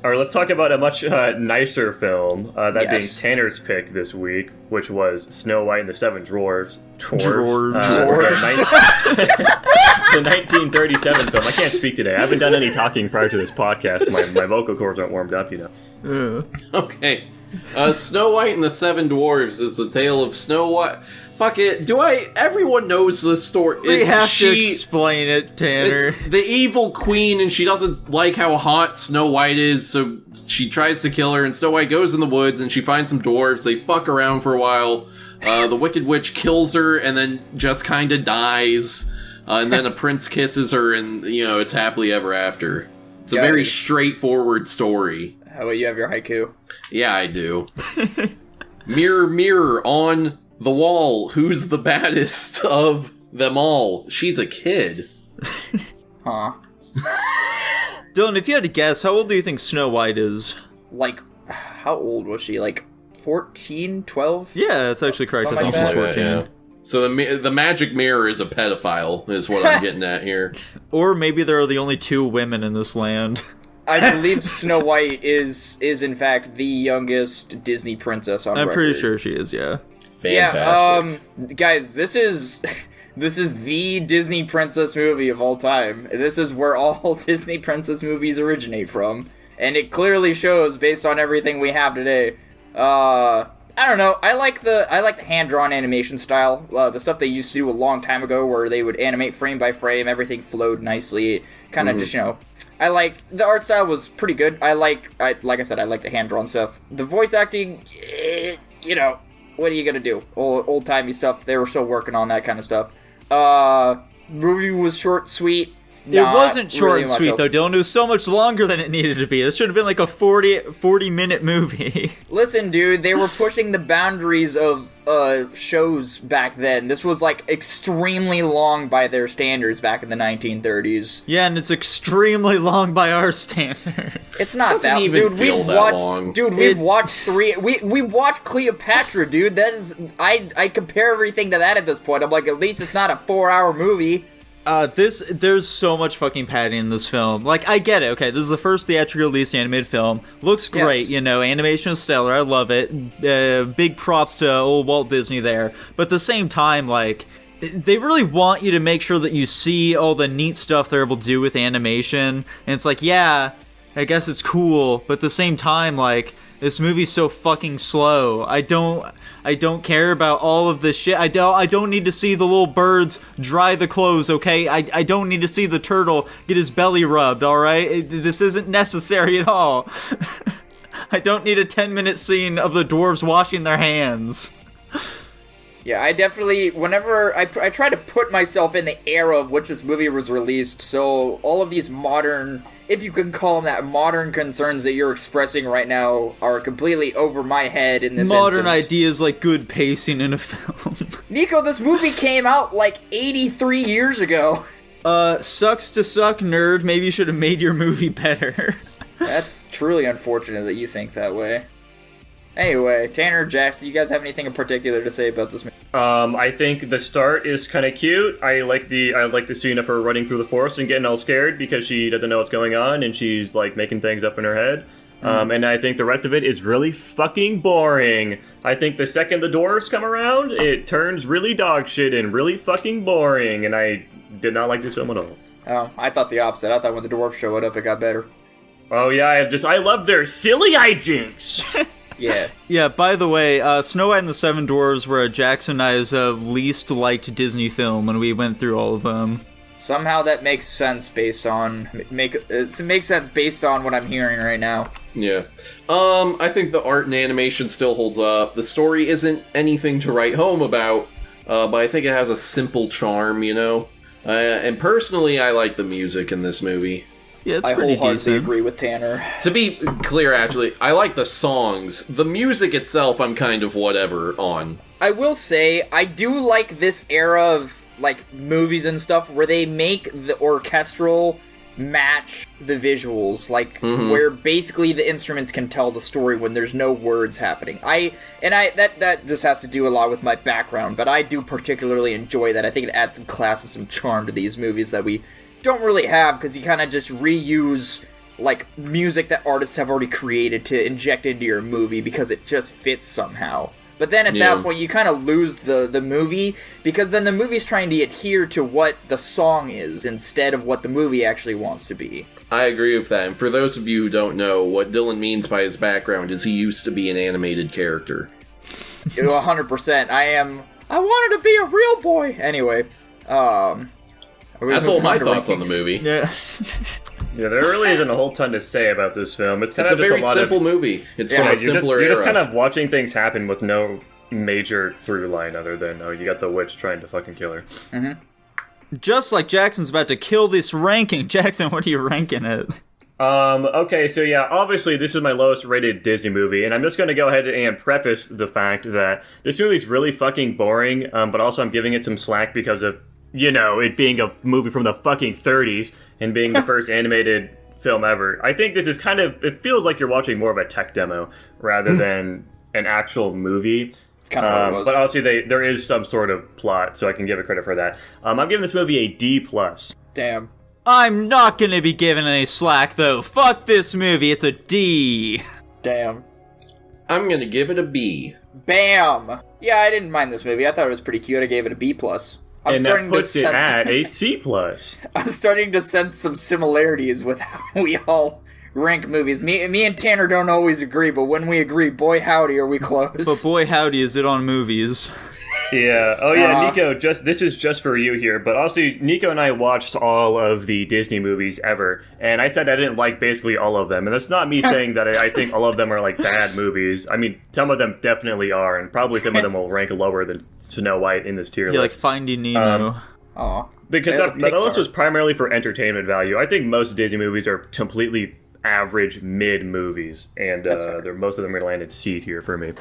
All right, let's talk about a much nicer film, that being Yes. Tanner's pick this week, which was Snow White and the Seven Dwarves. Dwarves. The 1937 film. I can't speak today. I haven't done any talking prior to this podcast. My vocal cords aren't warmed up, you know. Okay. Snow White and the Seven Dwarves is the tale of Snow White. Fuck it. Everyone knows this story. We have to explain it, Tanner. It's the evil queen, and she doesn't like how hot Snow White is, so she tries to kill her, and Snow White goes in the woods, and she finds some dwarves. They fuck around for a while. The Wicked Witch kills her, and then just kind of dies. And then a prince kisses her, and, it's happily ever after. It's a very straightforward story. How about you have your haiku? Yeah, I do. Mirror, mirror on the wall, who's the baddest of them all? She's a kid. Huh. Dylan, if you had to guess, how old do you think Snow White is? Like, how old was she? Like, 14, 12? Yeah, that's actually correct. I Something think she's like 14. Yeah. So the magic mirror is a pedophile, is what I'm getting at here. Or maybe there are the only 2 women in this land. I believe Snow White is in fact the youngest Disney princess on record. I'm pretty sure she is, yeah. Fantastic. Yeah, guys, this is the Disney princess movie of all time. This is where all Disney princess movies originate from, and it clearly shows based on everything we have today. I don't know. I like the hand-drawn animation style. The stuff they used to do a long time ago, where they would animate frame by frame, everything flowed nicely. Kind of just I like the art style was pretty good. Like I said, I like the hand-drawn stuff. The voice acting, what are you gonna do? Old-timey stuff. They were still working on that kind of stuff. Movie was short, sweet. It wasn't short really and much sweet, else. though, Dylan. It was so much longer than it needed to be. This should have been like a 40-minute movie. Listen, dude, they were pushing the boundaries of shows back then. This was, like, extremely long by their standards back in the 1930s. Yeah, and it's extremely long by our standards. It's not Doesn't that, even dude. feel We've that watched, long. dude. We've watched 3. We watched Cleopatra, dude. That is, I compare everything to that at this point. I'm like, at least it's not a 4-hour movie. There's so much fucking padding in this film. Like, I get it, okay, this is the first theatrically released animated film. Looks great, Yes. Animation is stellar, I love it. Big props to old Walt Disney there. But at the same time, like, they really want you to make sure that you see all the neat stuff they're able to do with animation. And it's like, yeah, I guess it's cool, but at the same time, like, this movie's so fucking slow. I don't care about all of this shit. I don't need to see the little birds dry the clothes, okay? I don't need to see the turtle get his belly rubbed, alright? This isn't necessary at all. I don't need a 10-minute scene of the dwarves washing their hands. Yeah, I definitely, whenever, I try to put myself in the era of which this movie was released, so all of these modern, if you can call them that, modern concerns that you're expressing right now are completely over my head in this Modern instance. ideas like good pacing in a film. Nico, this movie came out like 83 years ago. Sucks to suck, nerd. Maybe you should have made your movie better. That's truly unfortunate that you think that way. Anyway, Tanner, Jackson, you guys have anything in particular to say about this movie? I think the start is kind of cute. I like the scene of her running through the forest and getting all scared because she doesn't know what's going on and she's like making things up in her head. And I think the rest of it is really fucking boring. I think the second the dwarves come around, it turns really dog shit and really fucking boring. And I did not like this film at all. Oh, I thought the opposite. I thought when the dwarves showed up, it got better. Oh yeah, I love their silly hijinks. Yeah. Yeah, by the way, Snow White and the Seven Dwarves were Jackson and I's least liked Disney film when we went through all of them. Somehow that makes sense based on it makes sense based on what I'm hearing right now. Yeah. I think the art and animation still holds up. The story isn't anything to write home about, but I think it has a simple charm, And personally, I like the music in this movie. Yeah, it's I pretty wholeheartedly decent. agree with Tanner. To be clear, actually, I like the songs. The music itself, I'm kind of whatever on. I will say, I do like this era of, like, movies and stuff where they make the orchestral match the visuals, like, where basically the instruments can tell the story when there's no words happening. That just has to do a lot with my background, but I do particularly enjoy that. I think it adds some class and some charm to these movies that we don't really have, because you kind of just reuse like music that artists have already created to inject into your movie because it just fits somehow. But then at that point, you kind of lose the movie, because then the movie's trying to adhere to what the song is instead of what the movie actually wants to be. I agree with that. And for those of you who don't know, what Dylan means by his background is he used to be an animated character. 100%. I wanted to be a real boy. Anyway, that's all my thoughts on the movie. Yeah. Yeah, there really isn't a whole ton to say about this film. It's a very simple movie. It's from a simpler You're era. just kind of watching things happen with no major through line other than, you got the witch trying to fucking kill her. Mm-hmm. Just like Jackson's about to kill this ranking. Jackson, what are you ranking it? Okay, so yeah, obviously this is my lowest rated Disney movie, and I'm just gonna go ahead and preface the fact that this movie's really fucking boring, but also I'm giving it some slack because of, it being a movie from the fucking 30s and being the first animated film ever. I think this is it feels like you're watching more of a tech demo rather than an actual movie. It's kind of what it was. But obviously there is some sort of plot, so I can give it credit for that. I'm giving this movie a D+. Damn. I'm not gonna be giving any slack, though. Fuck this movie, it's a D. Damn. I'm gonna give it a B. Bam! Yeah, I didn't mind this movie. I thought it was pretty cute. I gave it a B+. And that puts it at a C+. I'm starting to sense some similarities with how we all rank movies. Me and Tanner don't always agree, but when we agree, boy howdy, are we close. But boy howdy is it on movies. Yeah. Oh yeah, Nico. This is just for you here. But also, Nico and I watched all of the Disney movies ever, and I said I didn't like basically all of them. And that's not me saying that I think all of them are like bad movies. I mean, some of them definitely are, and probably some of them will rank lower than Snow White in this tier Yeah, list. like Finding Nemo. Because that list was primarily for entertainment value. I think most Disney movies are completely average mid movies, and most of them are landed C tier for me.